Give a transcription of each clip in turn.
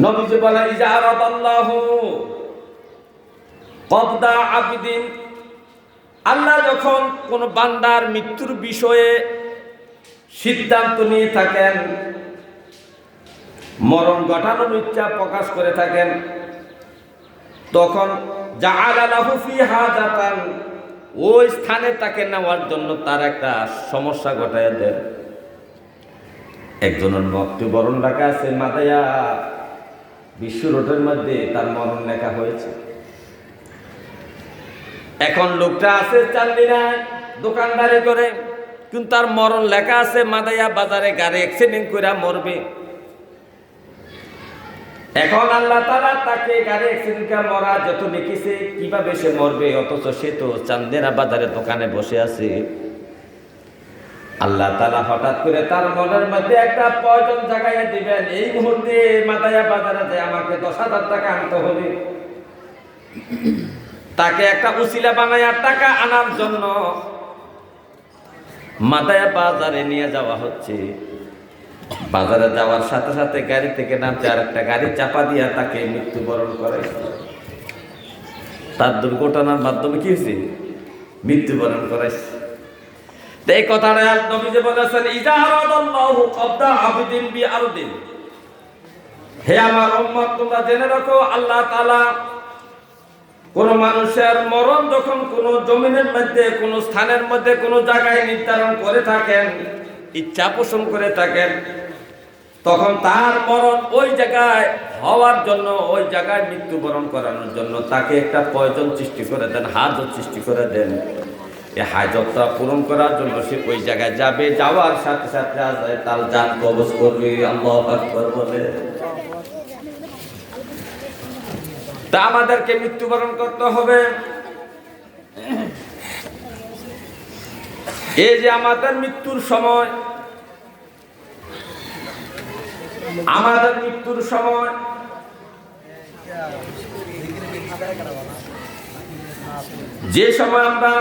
নবীজি বলেন ইজা আরাদাল্লাহু কবদা আবদিন, আল্লাহ যখন কোন বান্দার মৃত্যুর বিষয়ে সিদ্ধান্ত নিয়ে থাকেন, মরণ ঘটানোর ইচ্ছা প্রকাশ করে থাকেন, তখন জাআলা লাহু ফি হাজাতান, ওই স্থানে তাকে নেওয়ার জন্য তার একটা সমস্যা ঘটায় দেন। একজনের মৃত্যুবরণ লেখা আছে মাদায়া বিশ্ব রোডের মধ্যে, তার মরণ লেখা হয়েছে। এখন লোকটা আছে চান্দিনায় দোকানদারি করে, কিন্তু তার মরণ লেখা আছে মাদায়া বাজারে, গাড়ি অ্যাক্সিডেন্ট করে মরবে। এখন আল্লাহ তাআলা তাকে গাড়ি অ্যাক্সিডেন্ট করে মরা যত লিখেছে, কিভাবে সে মরবে, অথচ সে তো চান্দিনা বাজারে দোকানে বসে আছে। আল্লাহ তাআলা হঠাৎ করে তার মনের মধ্যে একটা প্রয়োজন জাগাইয়া দিবেন, এই মুহূর্তে মাদায়া বাজারে যে আমাকে 10,000 টাকা আনতে হবে। তাকে একটা উসিলা বানায়া টাকা আনার জন্য মাদায়া বাজারে নিয়ে যাওয়া হচ্ছে। বাজারে যাওয়ার সাথে সাথে গাড়ি থেকে নামতে আর একটা গাড়ি চাপা দিয়া তাকে মৃত্যুবরণ করাইছে। তার দুর্ঘটনার মাধ্যমে কি হয়েছে? মৃত্যুবরণ করাইছে। এই কথাটা নবীজি বলেছেন ইজা আরাদাল্লাহু কবদা আবদিন বিআরদিন, হে আমার উম্মত তোমরা জেনে রাখো, আল্লাহ তাআলা কোন মানুষের মরণ যখন কোন জমিনের মধ্যে, কোন স্থানের মধ্যে, কোন জায়গায় নির্ধারণ করে থাকেন, ইচ্ছা পোষণ করে থাকেন, তখন তার মরণ ওই জায়গায় হওয়ার জন্য, ওই জায়গায় মৃত্যুবরণ করানোর জন্য তাকে একটা প্রয়োজন সৃষ্টি করে দেন, হাজত সৃষ্টি করে দেন। এই হাজতটা পূরণ করার জন্য সে ওই জায়গায় যাবে, যাওয়ার সাথে সাথে তার জান কবজ করবে, আল্লাহু আকবার বলে। তা আমাদেরকে মৃত্যুবরণ করতে হবে। এই যে আমাদের মৃত্যুর সময়, আমাদের মৃত্যুর সময় যে সময় আমরা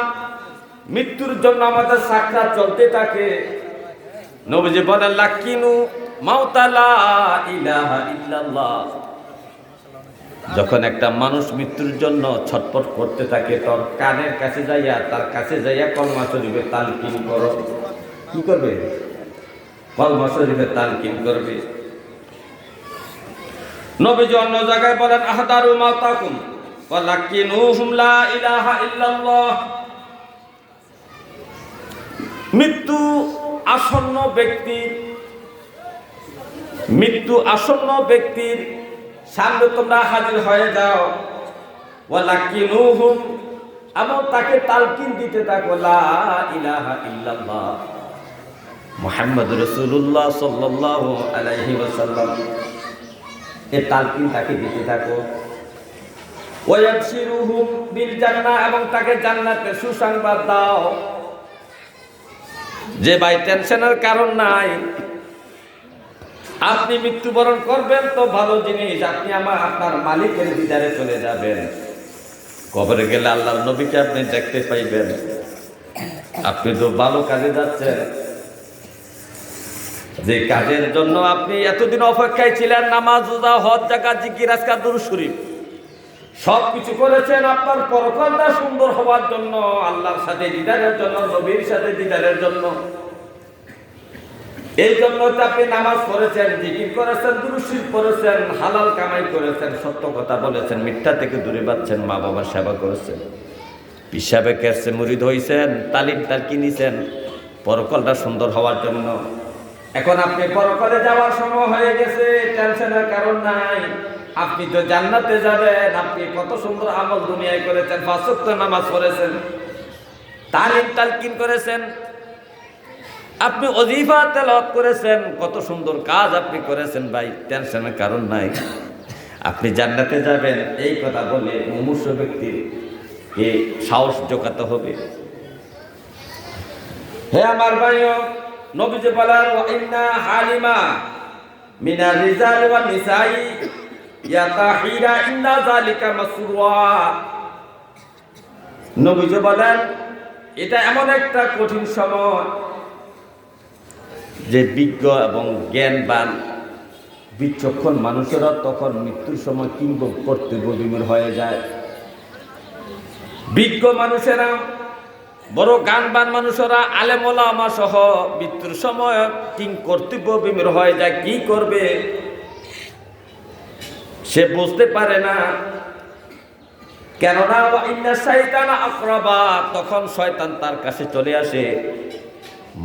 মৃত্যুর জন্য আমাদের সাক্ষাৎ চলতে থাকে, নবীজি বলেন লাকিনু মাউতা লা ইলাহা ইল্লাল্লাহ। যখন একটা মানুষ মৃত্যুর জন্য ছটফট করতে থাকে, তার কানের কাছে যাইয়া, তার কাছে যাইয়া কলমা শরীফে তালকিন করো। কি করবে? কলমা শরীফে তালকিন করবে। নবীজি অন্য জায়গায় বলেন আহদারু মাউতাকুম ওয়া লাকিনুহুম লা ইলাহা ইল্লাল্লাহ। মৃত্যু আসন্ন ব্যক্তির, মৃত্যু আসন্ন ব্যক্তির সামনে তোমরা হাজির হয়ে যাও, ওয়ালাকিনুহুম, এবং তাকে তালকিন দিতে থাকো লা ইলাহা ইল্লাল্লাহ মুহাম্মাদুর রাসূলুল্লাহ সাল্লাল্লাহু আলাইহি ওয়াসাল্লাম, এই তালকিন তাকে দিতে থাকো। ওয়ায়াবশিরুহুম বিল জান্নাহ, এবং তাকে জান্নাতের সুসংবাদ দাও। যে ভাই টেনশনের কারণ নাই, আপনি মৃত্যুবরণ করবেন তো ভালো জিনিস, আপনি আপনার মালিকের দিদারে চলে যাবেন। কবরে গেলে আল্লাহর নবীকে আপনি দেখতে পাইবেন। আপনি তো ভালো কাজে যাচ্ছেন, যে কাজের জন্য আপনি এতদিন অপেক্ষায় ছিলেন, নামাজ, রোজা, হজ, যাকাত, জিকির, আজকার, দুরূদ শরীফ সব কিছু করেছেন আপনার পরকালটা সুন্দর হওয়ার জন্য, আল্লাহর সাথে দিদারের জন্য, নবীর সাথে দিদারের জন্য। এই জন্য আপনি নামাজ পড়েছেন, জিকির করেছেন, দুরূদ শরীফ পড়েছেন, হালাল কামাই করেছেন, সত্য কথা বলেছেন, মিথ্যা থেকে দূরে বাঁচছেন, মা বাবার সেবা করেছেন, পিসাবে কেসে মুরিদ হয়েছেন, তালিম কিনেছেন পরকালটা সুন্দর হওয়ার জন্য। এখন আপনি পরকালে যাওয়ার সময় হয়ে গেছে, টেনশনের কারণ নাই, আপনি তো জান্নাতে যাবেন। আপনি কত সুন্দর আমল দুনিয়ায় করেছেন, 5 ওয়াক্ত নামাজ পড়েছেন, তালিম তালকিন করেছেন, আপনি ওজিফা তেলাওয়াত করেছেন, কত সুন্দর কাজ আপনি করেছেন, ভাই টেনশনের কারণ নাই, আপনি জান্নাতে যাবেন। এই কথা বলে মুমূর্ষ ব্যক্তির এই সাহস জোগাতে হবে। হে আমার ভাইও, নবীজি বলেন ওয়া ইন্না হালিমা মিনার রিজাল ওয়া নিসাই ইয়াতাহিরা ইন্না যালিকা মাসরুয়া। নবীজি বলেন এটা এমন একটা কঠিন সময় যে বিজ্ঞ এবং জ্ঞানবান বিচক্ষণ মানুষেরা তখন মৃত্যুর সময় কিংবা কর্তব্য বিমূঢ় হয়ে যায়। বিজ্ঞ মানুষেরা, বড় গানবান মানুষেরা, আলেম ওলামা সহ মৃত্যুর সময় কিং কর্তব্য বিমূঢ় হয়ে যায়। কি করবে সে বুঝতে পারে না, কেননা ইন্না শাইতানা আকরাবা, তখন শয়তান তার কাছে চলে আসে।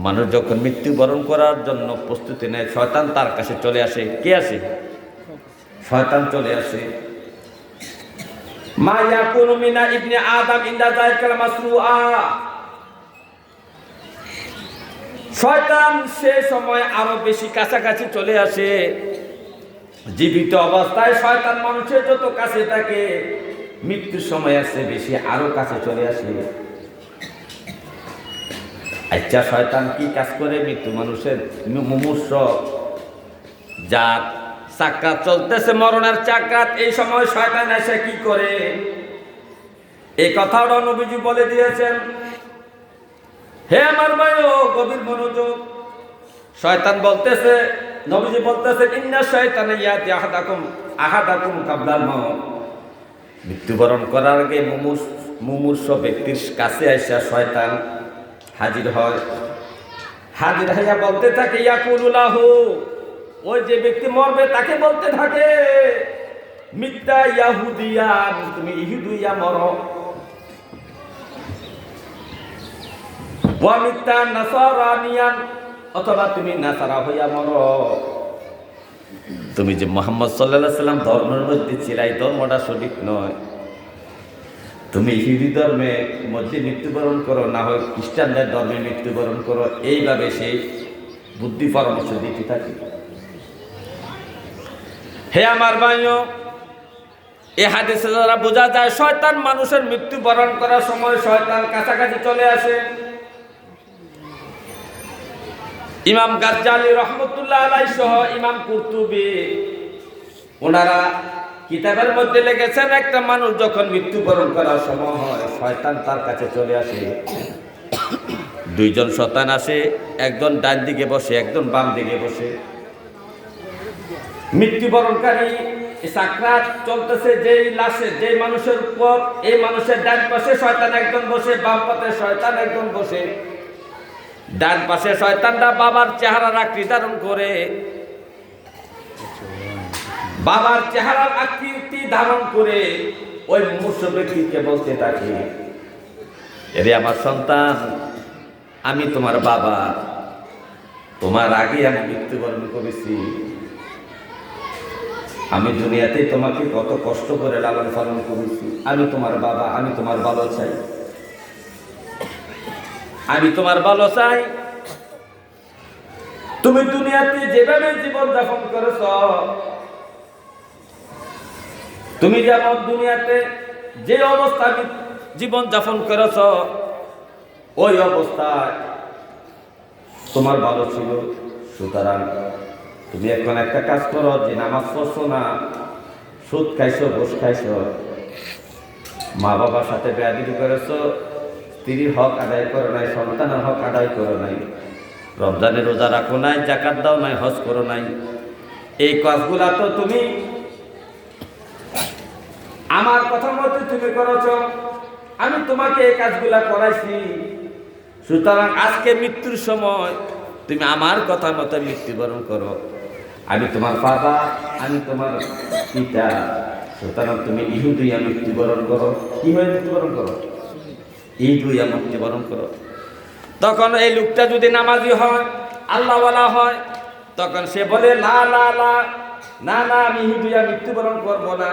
মানুষ যখন মৃত্যুবরণ করার জন্য প্রস্তুতি নেয়, শয়তান তার কাছে চলে আসে। কে আসে? শয়তান চলে আসে। মা ইয়াকুনু মিনা ইবনে আদম ইনদা যালিকাল মাসরুআ, শয়তান সে সময় আরো বেশি কাছাকাছি চলে আসে। জীবিত অবস্থায় শয়তান মানুষের যত কাছে থাকে, মৃত্যুর সময় আসে বেশি আরো কাছে চলে আসে। আচ্ছা, শয়তান কি কাজ করে? মৃত্যু মানুষের মুমূর্ষ যার সাকরাত চলতেছে, মরণের চাকরাত, এই সময় শয়তান এসে কি করে? এই কথাটা নবীজি বলে দিয়েছেন। হে আমার ভাইও, গভীর মনোযোগ। শয়তান বলতেছে, নবীজি বলতেছে, ইন্না শাইতানা ইয়াতি আহাদাকুম কাবলাল মাউত, মৃত্যুবরণ করার আগে মুমূর্ষ ব্যক্তির কাছে আইসা শয়তান হাজির হয়। হাজির হইয়া বলতে থাকে, ইয়াকুলু লাহু, ওই যে ব্যক্তি মরবে তাকে বলতে থাকে, মিথ্যা ইয়াহুদিয়া, তুমি ইহুদিয়া মরো, ওয়া মিথ্যা নাসারানিয়ান, অথবা তুমি নাসারা হইয়া মরো। তুমি যে মুহাম্মদ সাল্লাল্লাহু আলাইহি ওয়াসাল্লাম ধর্মের মধ্যে ছিলাই, ধর্মটা সঠিক নয়। তুমি ইহুদি ধর্মের মধ্যে মৃত্যুবরণ করো, না হয় খ্রিস্টানদের ধর্মে মৃত্যুবরণ করো। এইভাবে সেই বুদ্ধি পরামর্শ দিতে থাকে। হে আমার ভাইও, এই হাদিসে দ্বারা বোঝা যায় শয়তান মানুষের মৃত্যুবরণ করার সময় শয়তান কাছাকাছি চলে আসে। ইমাম গাজ্জালি রহমতুল্লাহ আলাইহি সহ ইমাম কুরতুবী ওনারা কিতাবের মধ্যে লিখেছেন, একটা মানুষ যখন মৃত্যুবরণ করার সময় হয়, শয়তান তার কাছে চলে আসে। দুইজন শয়তান আসে, একজন ডান দিকে বসে, একজন বাম দিকে বসে। মৃত্যুবরণকারী সাকরাত চলতেছে যেই লাশে, যেই মানুষের উপর, এই মানুষের ডান পাশে শয়তান একজন বসে, বাম পাশে শয়তান একজন বসে। ডান পাশে শয়তানটা বাবার চেহারার আকৃতি ধারণ করে, বাবার চেহারার আকৃতি ধারণ করে ওই মূর্খ ব্যক্তিকে বলতে থাকে, এরে আমার সন্তান, আমি তোমার বাবা, তোমার আগে আমি মৃত্যুবরণ করেছি। আমি দুনিয়াতে তোমাকে কত কষ্ট করে লালন পালন করেছি। আমি তোমার বাবা, আমি তোমার ভালো চাই, আমি তোমার ভালো চাই। তুমি দুনিয়াতে যেভাবে জীবন যাপন করেছ, তুমি যেমন দুনিয়াতে যে অবস্থায় জীবন যাপন করেছ, ওই অবস্থায় তোমার ভালো ছিল। সুতরাং তুমি এখন একটা কাজ করো, যে নামাজ পড়ছো না, সুদ খাইছো, ঘুষ খাইছো, মা বাবার সাথে বেয়াদবি করেছো, স্ত্রীর হক আদায় করো নাই, সন্তানের হক আদায় করো নাই, রমজানের রোজা রাখো নাই, জাকাত দাও নাই, হজ করো নাই। এই কাজগুলা তো তুমি আমার কথা মতো তুমি করেছ, আমি তোমাকে এই কাজগুলা করাইছি। সুতরাং আজকে মৃত্যুর সময় তুমি আমার কথা মতো মৃত্যুবরণ করো। আমি তোমার বাবা, আমি তোমার পিতা, সুতরাং তুমি ইহুদিয়া মৃত্যুবরণ করো। কি হয়ে মৃত্যুবরণ করো? ইহুদিয়া মৃত্যুবরণ করো। তখন এই লোকটা যদি নামাজি হয়, আল্লাহওয়ালা হয়, তখন সে বলে না না না না না, আমি ইহুদিয়া মৃত্যুবরণ করবো না।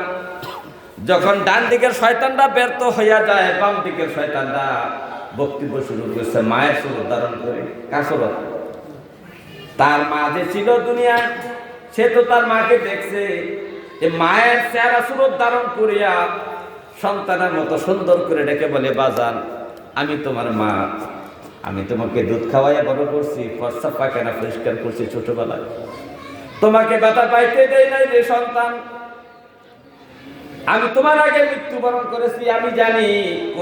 যখন ডান দিকের শয়তানরা ব্যর্থ হইয়া যায়, বাম দিকের শয়তানরা বক্তব্য শুরু করছে মায়ের সুরত ধারণ করে। কার সুরত? তার মা যে ছিল দুনিয়ায়, সে তো তার মাকে দেখছে, মায়ের চেহারা সুরত ধারণ করিয়া সন্তানের মতো সুন্দর করে ডেকে বলে, বাজান, আমি তোমার মা, আমি তোমাকে দুধ খাওয়াইয়া বড় করছি, প্রস্রাব পায়খানা পরিষ্কার করছি ছোটবেলায়, তোমাকে ব্যথা পাইতে দেই নাই রে সন্তান, আমি তোমার আগে মৃত্যুবরণ করেছি, আমি জানি